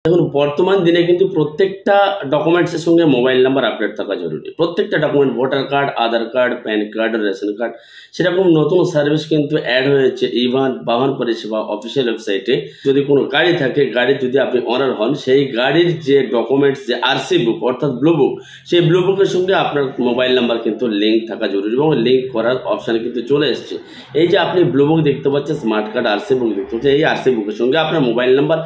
দেখুন বর্তমান দিনে কিন্তু প্রত্যেকটা ডকুমেন্টসের সঙ্গে মোবাইল নাম্বার আপডেট থাকা জরুরি। প্রত্যেকটা document, voter card, Aadhaar card, PAN card, ration card, সেরকম নতুন সার্ভিস কিন্তু অ্যাড হয়েছে ইভান বাহন পরিষেবা অফিসিয়াল ওয়েবসাইটে। যদি কোনো গাড়ি থাকে, গাড়ির যদি আপনি অনার হন, সেই গাড়ির যে ডকুমেন্টস, যে আরসি বুক অর্থাৎ ব্লু বুক, সেই ব্লু বুকের সঙ্গে আপনার মোবাইল নাম্বার কিন্তু লিঙ্ক থাকা জরুরি এবং লিঙ্ক করার অপশান কিন্তু চলে এসছে। এই যে আপনি ব্লু বুক দেখতে পাচ্ছেন, স্মার্ট কার্ড, আরসি বুক দেখতে পাচ্ছেন, এই আরসি বুকের সঙ্গে আপনার মোবাইল নাম্বার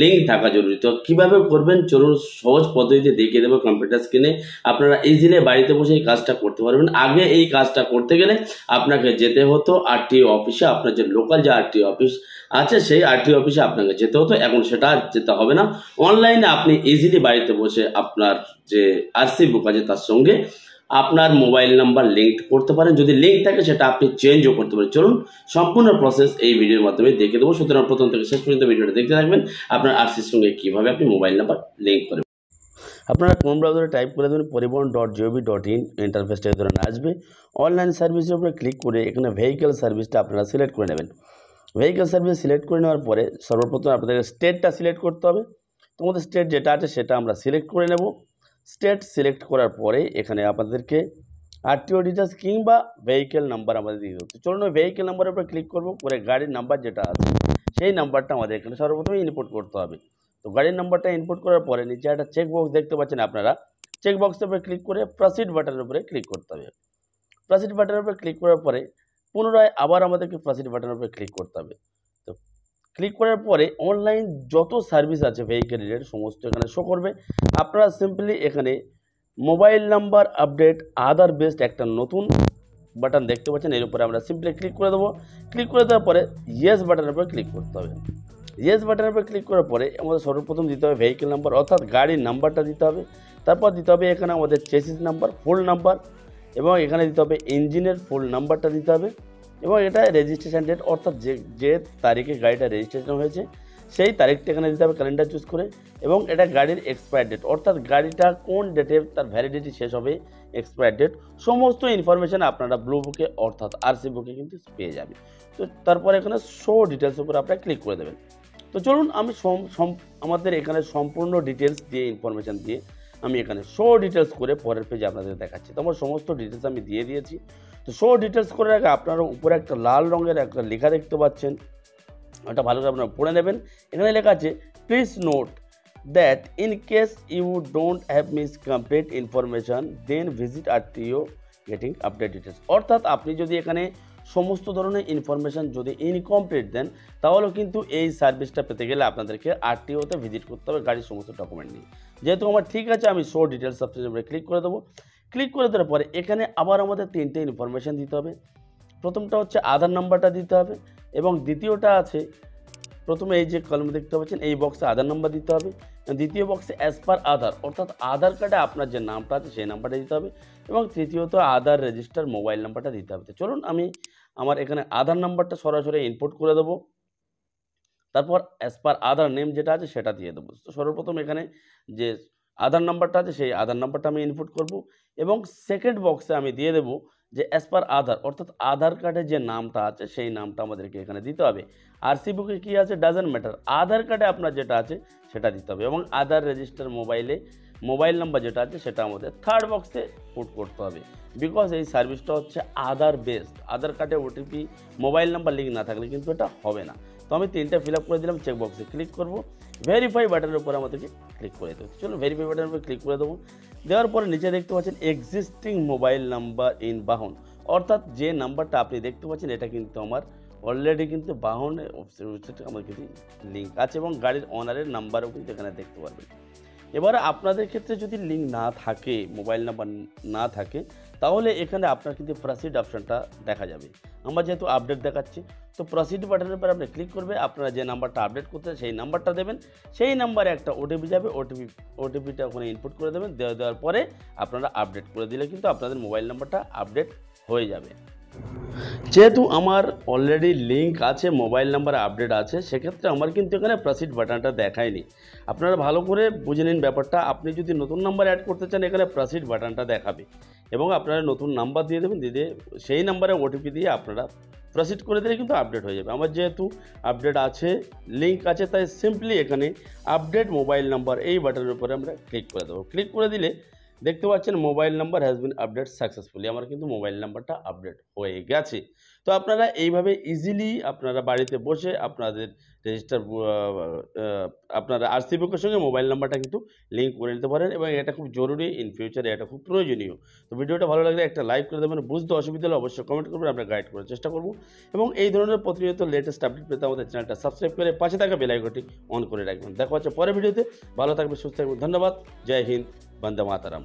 লিঙ্ক থাকা জরুরি। তো কীভাবে করবেন চলুন সহজ পদ্ধতিতে দেখিয়ে দেবো কম্পিউটার স্ক্রিনে। আপনারা ইজিলি বাড়িতে বসে এই কাজটা করতে পারবেন। আগে এই কাজটা করতে গেলে আপনাকে যেতে হতো আরটিও অফিসে, আপনার যে লোকাল যে আরটিও অফিস আছে সেই আরটিও অফিসে আপনাকে যেতে হতো। এখন সেটা যেতে হবে না, অনলাইনে আপনি ইজিলি বাড়িতে বসে আপনার যে আরসি বুক আছে তার সঙ্গে আপনার মোবাইল নাম্বার লিঙ্ক করতে পারেন। যদি লিঙ্ক থাকে সেটা আপনি চেঞ্জও করতে পারেন। চলুন সম্পূর্ণ প্রসেস এই ভিডিওর মাধ্যমে দেখে দেবো। সুতরাং প্রথম থেকে শেষ পর্যন্ত ভিডিওটা দেখতে থাকবেন। আপনার আরসির সঙ্গে কীভাবে আপনি মোবাইল নাম্বার লিঙ্ক করবেন। আপনারা কোন ব্রাউজারে টাইপ করে দেবেন পরিবহন.gov.in, ইন্টারফেসটা এই ধরনের আসবে। অনলাইন সার্ভিসের উপরে ক্লিক করে এখানে ভেহিকেল সার্ভিসটা আপনারা সিলেক্ট করে নেবেন। ভেহিকেল সার্ভিস সিলেক্ট করে নেওয়ার পরে সর্বপ্রথম আপনাদের স্টেটটা সিলেক্ট করতে হবে। তোমাদের স্টেট যেটা আছে সেটা আমরা সিলেক্ট করে নেব। স্টেট সিলেক্ট করার পরে এখানে আপনাদেরকে আরটিও ডিটেলস কিংবা ভেহিকেল নাম্বার আমাদের দিয়ে দিতে। চলুন ওই ভেহিকেল নাম্বারের উপরে ক্লিক করব, করে গাড়ির নাম্বার যেটা আছে সেই নাম্বারটা আমাদের এখানে সর্বপ্রথমে ইনপুট করতে হবে। তো গাড়ির নাম্বারটা ইনপুট করার পরে নিচে একটা চেক বক্স দেখতে পাচ্ছেন আপনারা, চেক বক্সের উপরে ক্লিক করে প্রসিড বাটনের উপরে ক্লিক করতে হবে। প্রসিড বাটনের উপরে ক্লিক করার পরে পুনরায় আবার আমাদেরকে প্রসিড বাটনের উপরে ক্লিক করতে হবে। তো ক্লিক করার পরে অনলাইন যত সার্ভিস আছে ভেহিকেল রিলেটেড সমস্ত এখানে শো করবে। আপনারা সিম্পলি এখানে মোবাইল নাম্বার আপডেট আধার বেসড একটা নতুন বাটন দেখতে পাচ্ছেন, এর উপরে আমরা সিম্পলি ক্লিক করে দেবো। ক্লিক করে দেওয়ার পরে ইয়েস বাটনের উপরে ক্লিক করতে হবে। ইয়েস বাটনের উপরে ক্লিক করার পরে আমাদের সর্বপ্রথম দিতে হবে ভেহিকেল নাম্বার অর্থাৎ গাড়ির নাম্বারটা দিতে হবে। তারপর দিতে হবে এখানে আমাদের চেসিস নাম্বার, ফুল নাম্বার, এবং এখানে দিতে হবে ইঞ্জিনের ফুল নাম্বারটা দিতে হবে, এবং এটা রেজিস্ট্রেশন ডেট অর্থাৎ যে তারিখে গাড়িটা রেজিস্ট্রেশন হয়েছে সেই তারিখটা এখানে দিতে হবে ক্যালেন্ডার চুজ করে, এবং এটা গাড়ির এক্সপায়ার ডেট অর্থাৎ গাড়িটা কোন ডেটে তার ভ্যালিডিটি শেষ হবে, এক্সপায়ার ডেট সমস্ত ইনফরমেশান আপনারা ব্লু বুকে অর্থাৎ আরসি বুকে কিন্তু পেয়ে যাবে। তো তারপরে এখানে শো ডিটেলসের উপর আপনারা ক্লিক করে দেবেন। তো চলুন আমি আমাদের এখানে সম্পূর্ণ ডিটেলস দিয়ে ইনফরমেশান দিয়ে আমি এখানে শো ডিটেলস করে পরের পেজে আপনাদের দেখাচ্ছি। তো আমার সমস্ত ডিটেলস আমি দিয়ে দিয়েছি। তো শো ডিটেলস করে আগে আপনারা উপরে একটা লাল রঙের একটা লেখা দেখতে পাচ্ছেন, ওটা ভালো করে আপনারা পড়ে নেবেন। এখানে লেখা আছে please note that in case you don't have miss complete information then visit RTO getting update details. অর্থাৎ আপনি যদি এখানে সমস্ত ধরনের ইনফরমেশান যদি ইনকমপ্লিট দেন তাহলেও কিন্তু এই সার্ভিসটা পেতে গেলে আপনাদেরকে আরটিওতে ভিজিট করতে হবে গাড়ির সমস্ত ডকুমেন্ট নিয়ে। যেহেতু আমার ঠিক আছে আমি শো ডিটেলস অপশনের উপরে ক্লিক করে দেবো। ক্লিক করে দেওয়ার পরে এখানে আবার আমাদের তিনটে ইনফরমেশান দিতে হবে। প্রথমটা হচ্ছে আধার নাম্বারটা দিতে হবে, এবং দ্বিতীয়টা আছে প্রথমে এই যে কলম দেখতে পাচ্ছেন এই বক্সে আধার নাম্বার দিতে হবে, দ্বিতীয় বক্সে অ্যাজ পার আধার অর্থাৎ আধার কার্ডে আপনার যে নামটা আছে সেই নাম্বারটা দিতে হবে, এবং তৃতীয়ত আধার রেজিস্টার মোবাইল নাম্বারটা দিতে হবে। তো চলুন আমি আমার এখানে আধার নাম্বারটা সরাসরি ইনপুট করে দেবো। তারপর অ্যাজ পার আধার নেম যেটা আছে সেটা দিয়ে দেবো। তো সর্বপ্রথম এখানে যে আধার নাম্বারটা আছে সেই আধার নাম্বারটা আমি ইনপুট করব, এবং সেকেন্ড বক্সে আমি দিয়ে দেবো যে অ্যাজ পার আধার অর্থাৎ আধার কার্ডে যে নামটা আছে সেই নামটা আমাদেরকে এখানে দিতে হবে। আরসি বুকে কী আছে ডাজেন্ট ম্যাটার, আধার কার্ডে আপনার যেটা আছে সেটা দিতে হবে, এবং আধার রেজিস্টার মোবাইল নাম্বার যেটা আছে সেটা আমাদের থার্ড বক্সে পুট করতে হবে। বিকজ এই সার্ভিসটা হচ্ছে আধার বেসড, আধার কার্ডে ওটিপি মোবাইল নাম্বার লিঙ্ক না থাকলে কিন্তু এটা হবে না। তো আমি তিনটা ফিল আপ করে দিলাম, চেক বক্সে ক্লিক করব, ভেরিফাই বাটনের উপর আমাদেরকে ক্লিক করে দেবো। চলুন ভেরিফাই বাটনের উপর ক্লিক করে দেবো। দেওয়ার পরে নিচে দেখতে পাচ্ছেন এক্সিস্টিং মোবাইল নাম্বার ইন বাহন, অর্থাৎ যে নাম্বারটা আপনি দেখতে পাচ্ছেন এটা কিন্তু আমার অলরেডি কিন্তু বাহনের ওয়েবসাইটে আমার কিন্তু লিঙ্ক আছে, এবং গাড়ির অনারের নাম্বারও কিন্তু এখানে দেখতে পারবেন। এবারে আপনাদের ক্ষেত্রে যদি লিঙ্ক না থাকে, মোবাইল নাম্বার না থাকে, তাহলে এখানে আপনার কিন্তু প্রসিড অপশানটা দেখা যাবে। আমরা যেহেতু আপডেট দেখাচ্ছি, তো প্রসিড বাটনের উপর আপনি ক্লিক করবে, আপনারা যে নাম্বারটা আপডেট করতে সেই নাম্বারটা দেবেন, সেই নাম্বারে একটা ওটিপি যাবে, ওটিপিটা ওখানে ইনপুট করে দেবেন। দেওয়ার পরে আপনারা আপডেট করে দিলে কিন্তু আপনাদের মোবাইল নাম্বারটা আপডেট হয়ে যাবে। যেহেতু আমার অলরেডি লিঙ্ক আছে, মোবাইল নাম্বার আপডেট আছে, সেক্ষেত্রে আমার কিন্তু এখানে প্রসিড বাটনটা দেখায়নি। আপনারা ভালো করে বুঝে নিন ব্যাপারটা। আপনি যদি নতুন নাম্বার অ্যাড করতে চান, এখানে প্রসিড বাটনটা দেখাবে এবং আপনারা নতুন নাম্বার দিয়ে দেবেন, দিয়ে সেই নাম্বারে ওটিপি দিয়ে আপনারা প্রসিড করে দিলে কিন্তু আপডেট হয়ে যাবে। আমার যেহেতু আপডেট আছে, লিঙ্ক আছে, তাই সিম্পলি এখানে আপডেট মোবাইল নাম্বার এই বাটনের উপরে আমরা ক্লিক করে দেবো। ক্লিক করে দিলে দেখতে পাচ্ছেন mobile number has been update successfully. আমার কিন্তু মোবাইল নাম্বারটা আপডেট হয়ে গেছে। তো আপনারা এইভাবে ইজিলি আপনারা বাড়িতে বসে আপনাদের রেজিস্টার আপনারা আরসি বুকের সঙ্গে মোবাইল নাম্বারটা কিন্তু লিঙ্ক করে নিতে পারেন এবং এটা খুব জরুরি, ইন ফিউচারে এটা খুব প্রয়োজনীয়। তো ভিডিওটা ভালো লাগলে একটা লাইক করে দেবেন, বুঝতে অসুবিধা হলে অবশ্যই কমেন্ট করবেন, আমরা গাইড করার চেষ্টা করব এবং এই ধরনের প্রতিনিয়ত লেটেস্ট আপডেট পেতে আমাদের চ্যানেলটা সাবস্ক্রাইব করে পাশে থাকা বেল আইকনটি অন করে রাখবেন। দেখা হচ্ছে পরের ভিডিওতে। ভালো থাকবেন, সুস্থ থাকবেন। ধন্যবাদ। জয় হিন্দ, বন্দে মাতারাম।